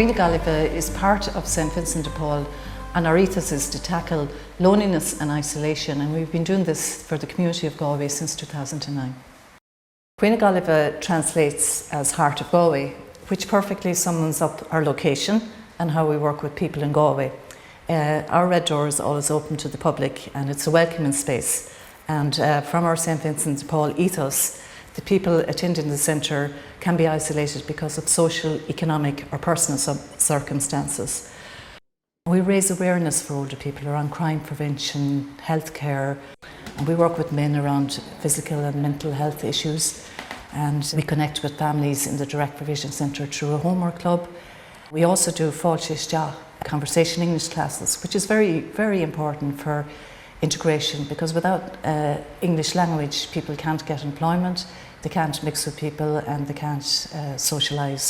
Cuimhne Gaillimhe is part of St Vincent de Paul, and our ethos is to tackle loneliness and isolation, and we've been doing this for the community of Galway since 2009. Cuimhne Gaillimhe translates as Heart of Galway, which perfectly sums up our location and how we work with people in Galway. Our Red Door is always open to the public, and it's a welcoming space. And from our St Vincent de Paul ethos, the people attending the centre can be isolated because of social, economic or personal circumstances. We raise awareness for older people around crime prevention, healthcare, and we work with men around physical and mental health issues, and we connect with families in the Direct Provision Centre through a homework club. We also do Fáilte Isteach, conversation English classes, which is very, very important for integration, because without English language people can't get employment, they can't mix with people, and they can't socialise.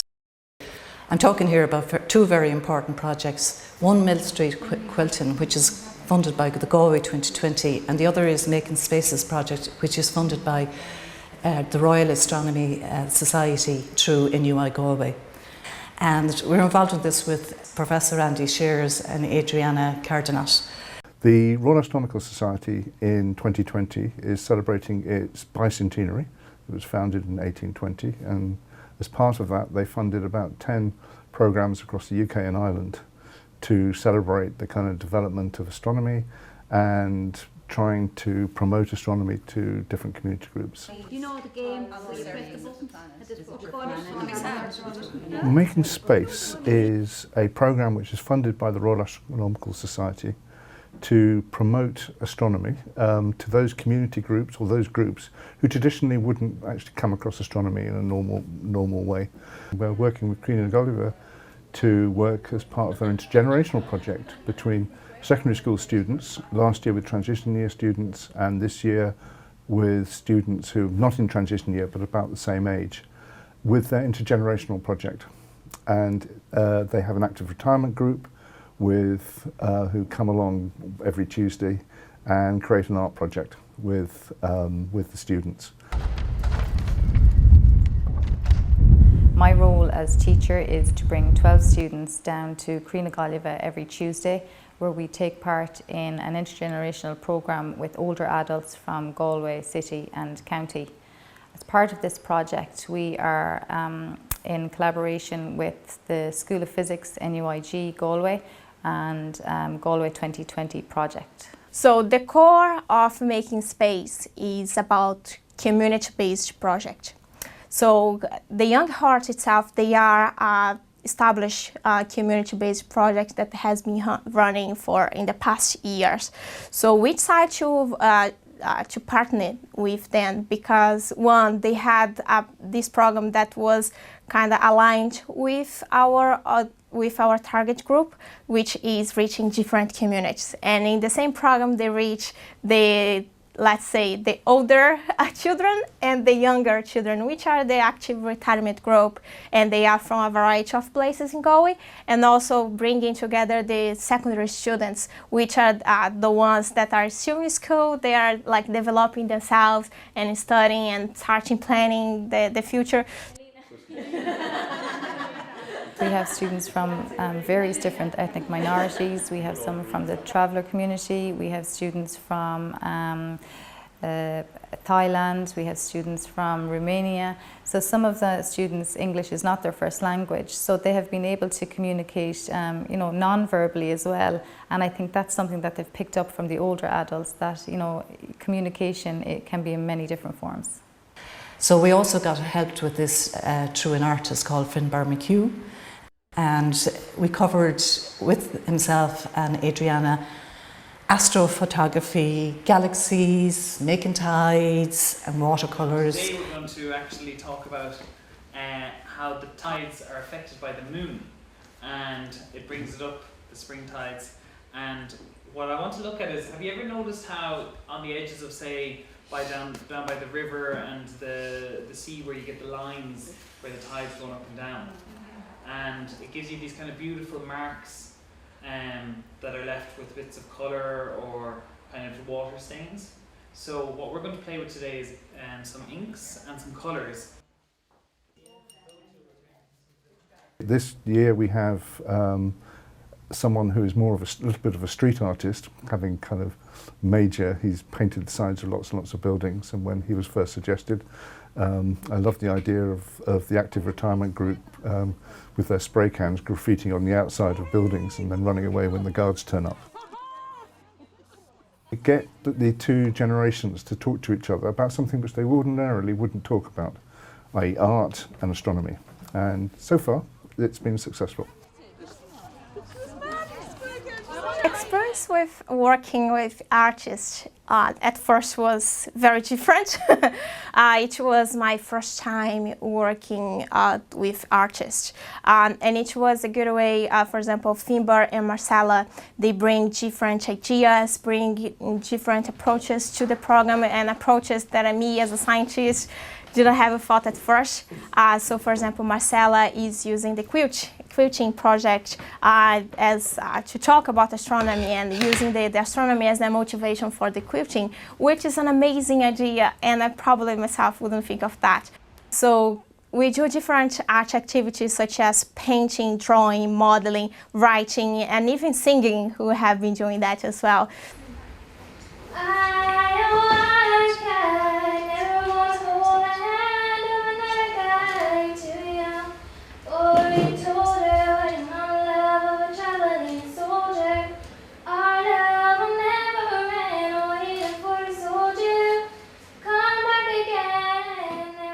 I'm talking here about two very important projects. One, Mill Street Quilting, which is funded by the Galway 2020, and the other is Making Spaces project, which is funded by the Royal Astronomy Society through NUI Galway. And we're involved in this with Professor Andy Shears and Adriana Cardinat. The Royal Astronomical Society in 2020 is celebrating its bicentenary. It was founded in 1820, and as part of that they funded about 10 programmes across the UK and Ireland to celebrate the kind of development of astronomy and trying to promote astronomy to different community groups. You know the game where you press the button? Making Space is a programme which is funded by the Royal Astronomical Society to promote astronomy to those community groups, or those groups who traditionally wouldn't actually come across astronomy in a normal way. We're working with Cuimhne Gaillimhe to work as part of their intergenerational project between secondary school students, last year with transition year students, and this year with students who are not in transition year but about the same age, with their intergenerational project. And they have an active retirement group with who come along every Tuesday and create an art project with the students. My role as teacher is to bring 12 students down to Cuimhne Gaillimhe every Tuesday, where we take part in an intergenerational programme with older adults from Galway City and County. As part of this project, we are in collaboration with the School of Physics, NUIG Galway, and Galway 2020 project. So the core of Making Space is about community-based project. So the Young Heart itself, they are established community-based project that has been running in the past years. So we decided to partner with them because, one, they had this program that was kind of aligned with our target group, which is reaching different communities. And in the same program, they reach let's say the older children and the younger children, which are the active retirement group, and they are from a variety of places in Galway, and also bringing together the secondary students, which are the ones that are still in school. They are like developing themselves and studying and starting planning the future. We have students from various different ethnic minorities. We have some from the traveller community. We have students from Thailand. We have students from Romania. So some of the students' English is not their first language, so they have been able to communicate, non-verbally as well. And I think that's something that they've picked up from the older adults, that communication, it can be in many different forms. So we also got helped with this through an artist called Finbar McHugh. And we covered with himself and Adriana astrophotography, galaxies, making tides and watercolours. Today we're going to actually talk about how the tides are affected by the moon, and it brings it up, the spring tides. And what I want to look at is, have you ever noticed how on the edges of, say, down by the river and the sea, where you get the lines where the tide's going up and down? And it gives you these kind of beautiful marks that are left with bits of colour or kind of water stains. So what we're going to play with today is some inks and some colours. This year we have someone who is more of a little bit of a street artist, having kind of he's painted the sides of lots and lots of buildings, and when he was first suggested, I love the idea of the active retirement group with their spray cans graffitiing on the outside of buildings and then running away when the guards turn up. Get the two generations to talk to each other about something which they ordinarily wouldn't talk about, i.e. art and astronomy, and so far it's been successful. Experience with working with artists at first was very different. It was my first time working with artists, and it was a good way. For example, Finbar and Marcella, they bring different ideas, bring different approaches to the program, and approaches that me as a scientist didn't have a thought at first. So for example, Marcella is using the quilting project to talk about astronomy, and using the astronomy as their motivation for the quilting, which is an amazing idea, and I probably myself wouldn't think of that. So we do different art activities such as painting, drawing, modeling, writing, and even singing, who have been doing that as well.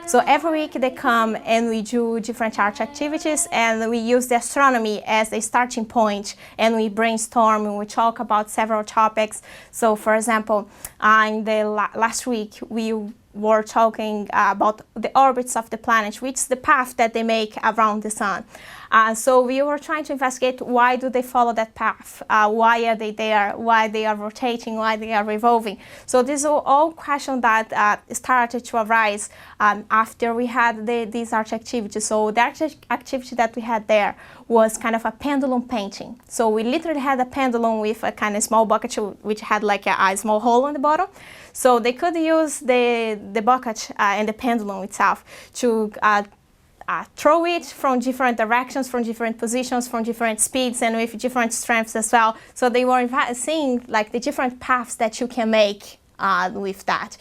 So every week they come and we do different art activities, and we use the astronomy as a starting point, and we brainstorm and we talk about several topics. So for example, in the last week we were talking about the orbits of the planet, which is the path that they make around the sun. So we were trying to investigate why do they follow that path, why are they there, why they are rotating, why they are revolving. So these are all questions that started to arise after we had these art activities. So the art activity that we had there was kind of a pendulum painting. So we literally had a pendulum with a kind of small bucket which had like a small hole on the bottom. So they could use the bucket and the pendulum itself to throw it from different directions, from different positions, from different speeds, and with different strengths as well. So they were seeing like the different paths that you can make with that.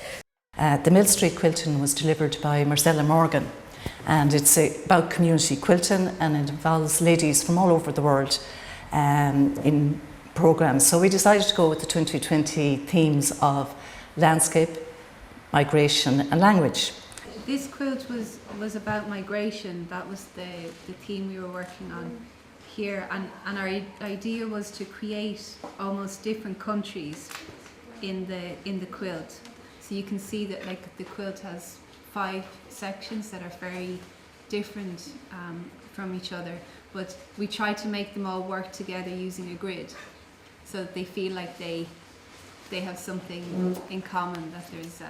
The Mill Street Quilting was delivered by Marcella Morgan, and it's about community quilting, and it involves ladies from all over the world in programs. So we decided to go with the 2020 themes of landscape, migration and language. This quilt was about migration. That was the theme we were working on here, and our idea was to create almost different countries in the quilt. So you can see that like the quilt has 5 sections that are very different from each other, but we try to make them all work together using a grid, so that they feel like they have something in common, that there's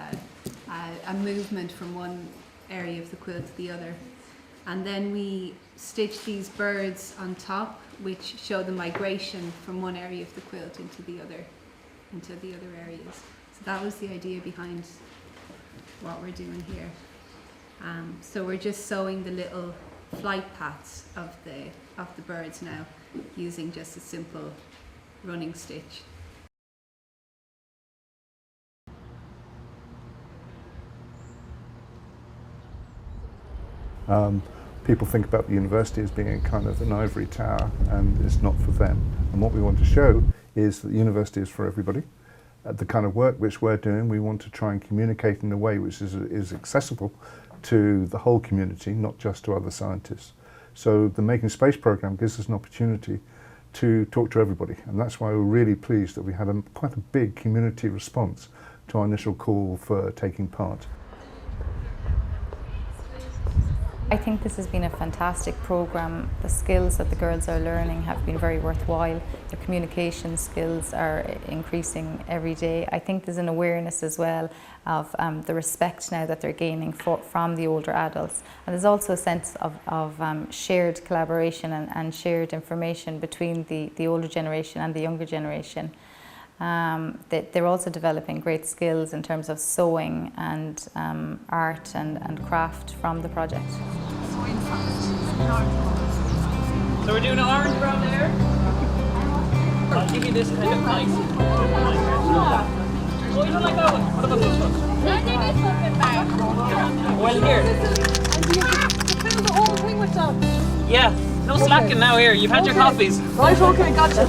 a movement from one area of the quilt to the other. And then we stitch these birds on top, which show the migration from one area of the quilt into the other areas. So that was the idea behind what we're doing here. So we're just sewing the little flight paths of the birds now, using just a simple running stitch. People think about the university as being a kind of an ivory tower, and it's not for them. And what we want to show is that the university is for everybody. The kind of work which we're doing, we want to try and communicate in a way which is accessible to the whole community, not just to other scientists. So the Making Space program gives us an opportunity to talk to everybody, and that's why we're really pleased that we had quite a big community response to our initial call for taking part. I think this has been a fantastic programme. The skills that the girls are learning have been very worthwhile. Their communication skills are increasing every day. I think there's an awareness as well of the respect now that they're gaining from the older adults. And there's also a sense of shared collaboration and shared information between the older generation and the younger generation. They're also developing great skills in terms of sewing and art and craft from the project. So we're doing an orange brown there. I'll give you this kind of nice. Oh, you don't like that one? What about this one? Well, here. Yeah, no slacking now here. You've had your coffees. Right, okay, gotcha.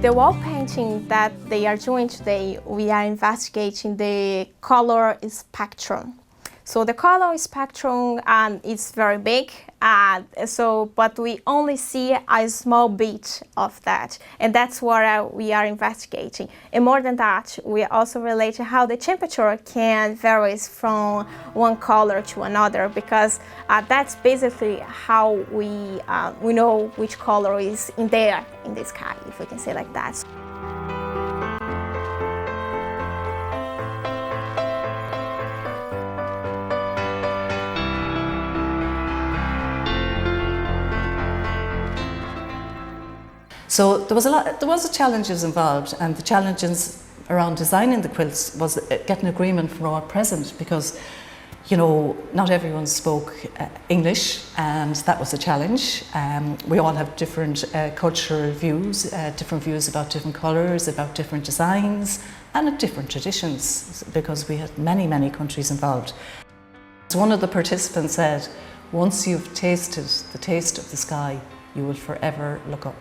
The wall painting that they are doing today, we are investigating the color spectrum. So the color spectrum is very big, but we only see a small bit of that, and that's what we are investigating. And more than that, we also relate to how the temperature can vary from one color to another, because that's basically how we know which color is in the sky, if we can say like that. So there was challenges involved, and the challenges around designing the quilts was getting agreement from our president, because not everyone spoke English, and that was a challenge. We all have different cultural views, different views about different colours, about different designs, and different traditions, because we had many, many countries involved. So one of the participants said, once you've tasted the taste of the sky, you will forever look up.